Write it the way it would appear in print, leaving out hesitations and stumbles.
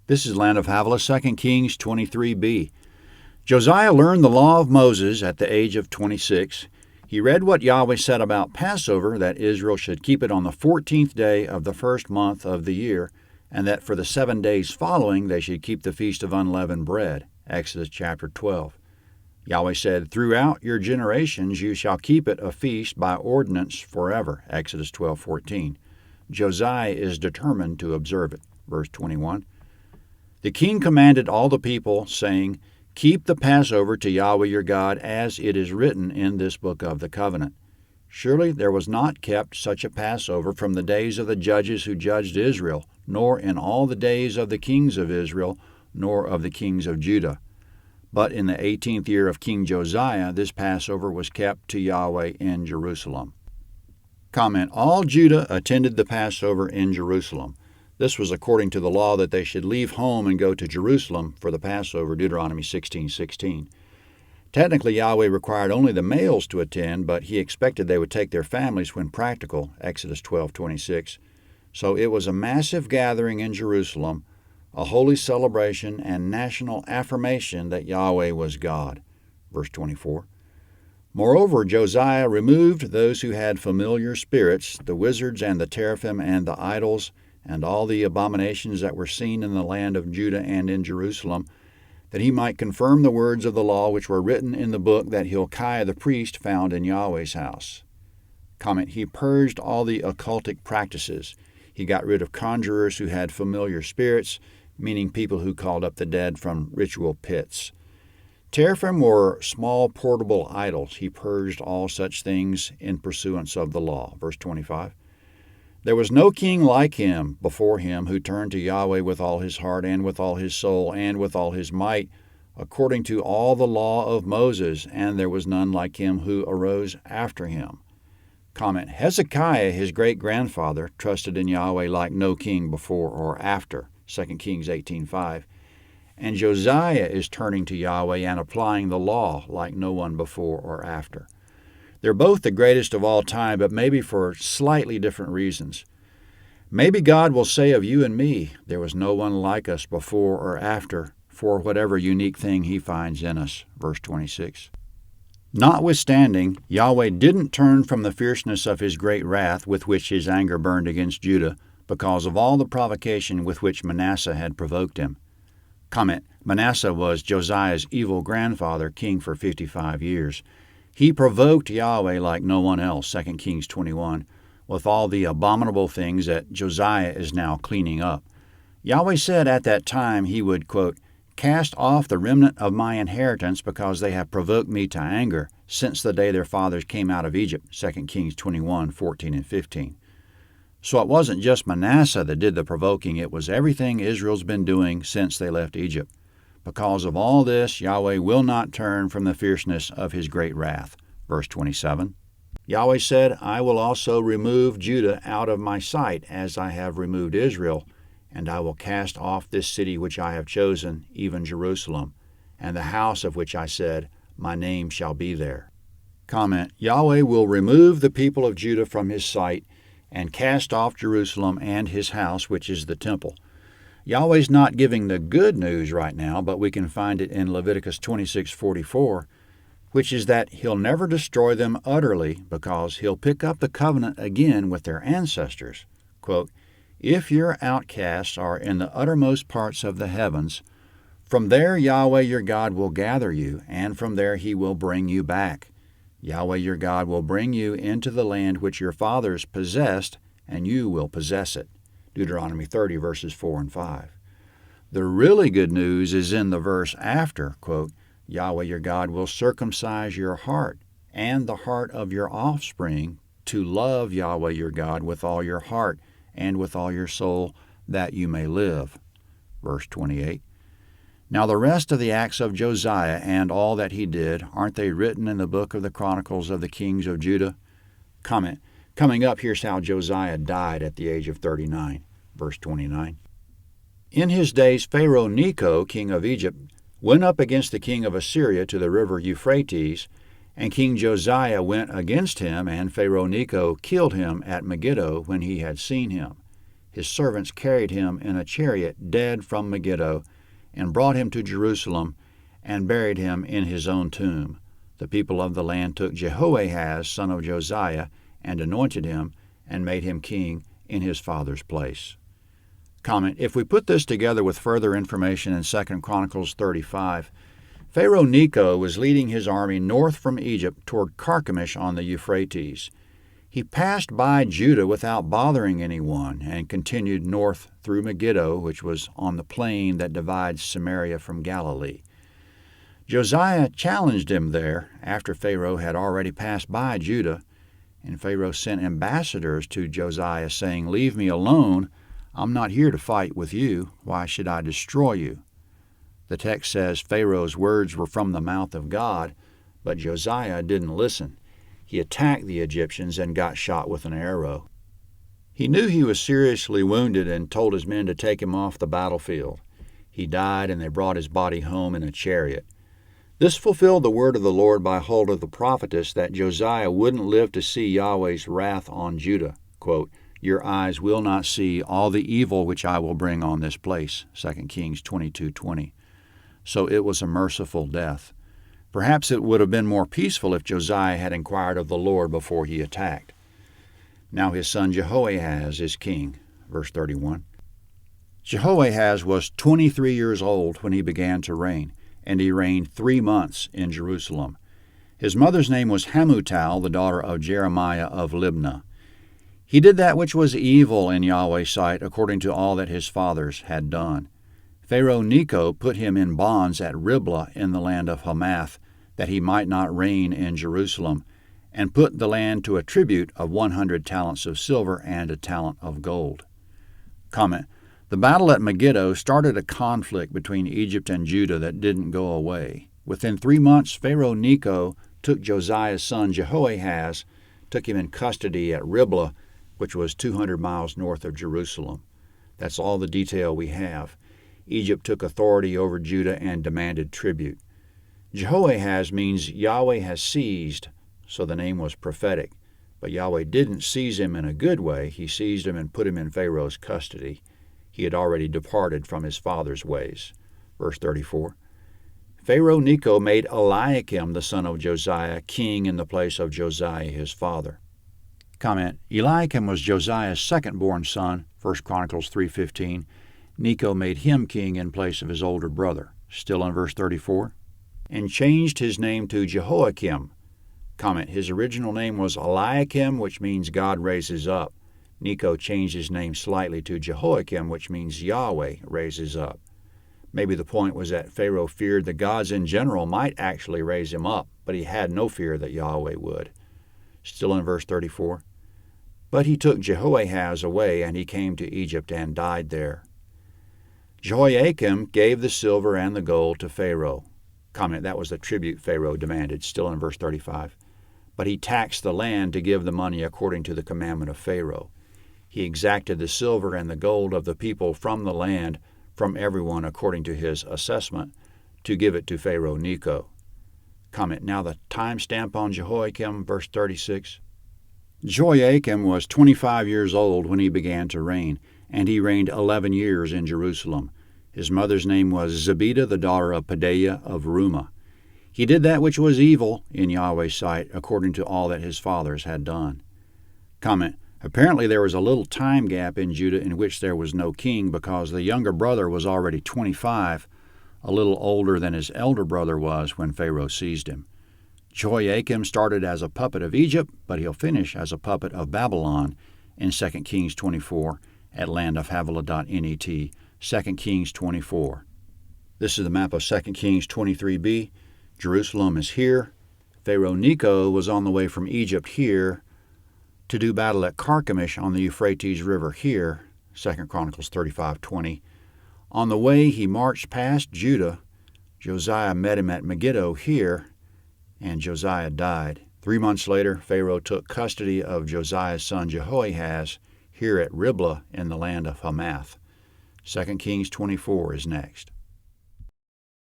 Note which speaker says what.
Speaker 1: This is Land of Havilah, 2 Kings 23b. Josiah learned the law of Moses at the age of 26. He read what Yahweh said about Passover, that Israel should keep it on the 14th day of the first month of the year, and that for the 7 days following they should keep the Feast of Unleavened Bread, Exodus chapter 12. Yahweh said, "Throughout your generations you shall keep it a feast by ordinance forever," Exodus 12:14. Josiah is determined to observe it, verse 21. The king commanded all the people, saying, "Keep the Passover to Yahweh your God, as it is written in this book of the covenant." Surely there was not kept such a Passover from the days of the judges who judged Israel, nor in all the days of the kings of Israel, nor of the kings of Judah. But in the 18th year of King Josiah, this Passover was kept to Yahweh in Jerusalem. Comment: all Judah attended the Passover in Jerusalem. This was according to the law that they should leave home and go to Jerusalem for the Passover, Deuteronomy 16:16. Technically, Yahweh required only the males to attend, but he expected they would take their families when practical, Exodus 12:26. So it was a massive gathering in Jerusalem, a holy celebration and national affirmation that Yahweh was God, verse 24. Moreover, Josiah removed those who had familiar spirits, the wizards and the teraphim and the idols, and all the abominations that were seen in the land of Judah and in Jerusalem, that he might confirm the words of the law which were written in the book that Hilkiah the priest found in Yahweh's house. Comment: he purged all the occultic practices. He got rid of conjurers who had familiar spirits, meaning people who called up the dead from ritual pits. Teraphim were small portable idols. He purged all such things in pursuance of the law. Verse 25. There was no king like him before him who turned to Yahweh with all his heart and with all his soul and with all his might, according to all the law of Moses, and there was none like him who arose after him. Comment: Hezekiah, his great-grandfather, trusted in Yahweh like no king before or after, 2 Kings 18:5. And Josiah is turning to Yahweh and applying the law like no one before or after. They're both the greatest of all time, but maybe for slightly different reasons. Maybe God will say of you and me, there was no one like us before or after, for whatever unique thing he finds in us. Verse 26. Notwithstanding, Yahweh didn't turn from the fierceness of his great wrath with which his anger burned against Judah, because of all the provocation with which Manasseh had provoked him. Comment: Manasseh was Josiah's evil grandfather, king for 55 years. He provoked Yahweh like no one else, 2 Kings 21, with all the abominable things that Josiah is now cleaning up. Yahweh said at that time he would, quote, "cast off the remnant of my inheritance because they have provoked me to anger since the day their fathers came out of Egypt," 2 Kings 21:14 and 15. So it wasn't just Manasseh that did the provoking, it was everything Israel's been doing since they left Egypt. Because of all this, Yahweh will not turn from the fierceness of his great wrath. Verse 27. Yahweh said, "I will also remove Judah out of my sight, as I have removed Israel, and I will cast off this city which I have chosen, even Jerusalem, and the house of which I said, my name shall be there." Comment: Yahweh will remove the people of Judah from his sight and cast off Jerusalem and his house, which is the temple. Yahweh's not giving the good news right now, but we can find it in Leviticus 26:44, which is that he'll never destroy them utterly because he'll pick up the covenant again with their ancestors. Quote, "If your outcasts are in the uttermost parts of the heavens, from there Yahweh your God will gather you, and from there he will bring you back. Yahweh your God will bring you into the land which your fathers possessed, and you will possess it." Deuteronomy 30, verses 4 and 5. The really good news is in the verse after, quote, "Yahweh your God will circumcise your heart and the heart of your offspring to love Yahweh your God with all your heart and with all your soul, that you may live." Verse 28. Now the rest of the acts of Josiah and all that he did, aren't they written in the book of the Chronicles of the Kings of Judah? Comment: Coming up, here's how Josiah died at the age of 39. Verse 29. In his days Pharaoh Necho, king of Egypt, went up against the king of Assyria to the river Euphrates, and King Josiah went against him, and Pharaoh Necho killed him at Megiddo when he had seen him. his servants carried him in a chariot dead from Megiddo, and brought him to Jerusalem, and buried him in his own tomb. The people of the land took Jehoahaz, son of Josiah, and anointed him, and made him king in his father's place. Comment: if we put this together with further information in 2 Chronicles 35, Pharaoh Necho was leading his army north from Egypt toward Carchemish on the Euphrates. He passed by Judah without bothering anyone and continued north through Megiddo, which was on the plain that divides Samaria from Galilee. Josiah challenged him there after Pharaoh had already passed by Judah, and Pharaoh sent ambassadors to Josiah saying, "Leave me alone. I'm not here to fight with you. Why should I destroy you?" The text says Pharaoh's words were from the mouth of God, but Josiah didn't listen. He attacked the Egyptians and got shot with an arrow. He knew he was seriously wounded and told his men to take him off the battlefield. He died, and they brought his body home in a chariot. This fulfilled the word of the Lord by hold of the prophetess that Josiah wouldn't live to see Yahweh's wrath on Judah. Quote, "Your eyes will not see all the evil which I will bring on this place," 2 Kings 22:20. So it was a merciful death. Perhaps it would have been more peaceful if Josiah had inquired of the Lord before he attacked. Now his son Jehoahaz is king. Verse 31. Jehoahaz was 23 years old when he began to reign, and he reigned 3 months in Jerusalem. His mother's name was Hamutal, the daughter of Jeremiah of Libnah. He did that which was evil in Yahweh's sight, according to all that his fathers had done. Pharaoh Necho put him in bonds at Riblah in the land of Hamath, that he might not reign in Jerusalem, and put the land to a tribute of 100 talents of silver and a talent of gold. Comment: the battle at Megiddo started a conflict between Egypt and Judah that didn't go away. Within 3 months, Pharaoh Necho took Josiah's son Jehoahaz, took him in custody at Riblah, which was 200 miles north of Jerusalem. That's all the detail we have. Egypt took authority over Judah and demanded tribute. Jehoahaz means Yahweh has seized, so the name was prophetic. But Yahweh didn't seize him in a good way. He seized him and put him in Pharaoh's custody. He had already departed from his father's ways. Verse 34. Pharaoh Necho made Eliakim, the son of Josiah, king in the place of Josiah his father. Comment: Eliakim was Josiah's second-born son, 1 Chronicles 3:15. Necho made him king in place of his older brother. Still in verse 34. And changed his name to Jehoiakim. Comment: his original name was Eliakim, which means God raises up. Necho changed his name slightly to Jehoiakim, which means Yahweh raises up. Maybe the point was that Pharaoh feared the gods in general might actually raise him up, but he had no fear that Yahweh would. Still in verse 34. But he took Jehoahaz away, and he came to Egypt and died there. Jehoiakim gave the silver and the gold to Pharaoh. Comment: that was the tribute Pharaoh demanded, still in verse 35. But he taxed the land to give the money according to the commandment of Pharaoh. He exacted the silver and the gold of the people from the land, from everyone according to his assessment, to give it to Pharaoh Necho. Comment: now the timestamp on Jehoiakim, verse 36. Jehoiakim was 25 years old when he began to reign, and he reigned 11 years in Jerusalem. His mother's name was Zebidah, the daughter of Pedaiah of Rumah. He did that which was evil in Yahweh's sight, according to all that his fathers had done. Comment: apparently there was a little time gap in Judah in which there was no king, because the younger brother was already 25, a little older than his elder brother was when Pharaoh seized him. Jehoiakim started as a puppet of Egypt, but he'll finish as a puppet of Babylon in 2 Kings 24 at landofhavilah.net, 2 Kings 24. This is the map of 2 Kings 23b. Jerusalem is here. Pharaoh Necho was on the way from Egypt here to do battle at Carchemish on the Euphrates River here, 2 Chronicles 35:20. On the way he marched past Judah. Josiah met him at Megiddo here, and Josiah died. 3 months later, Pharaoh took custody of Josiah's son Jehoahaz here at Riblah in the land of Hamath. 2 Kings 24 is next.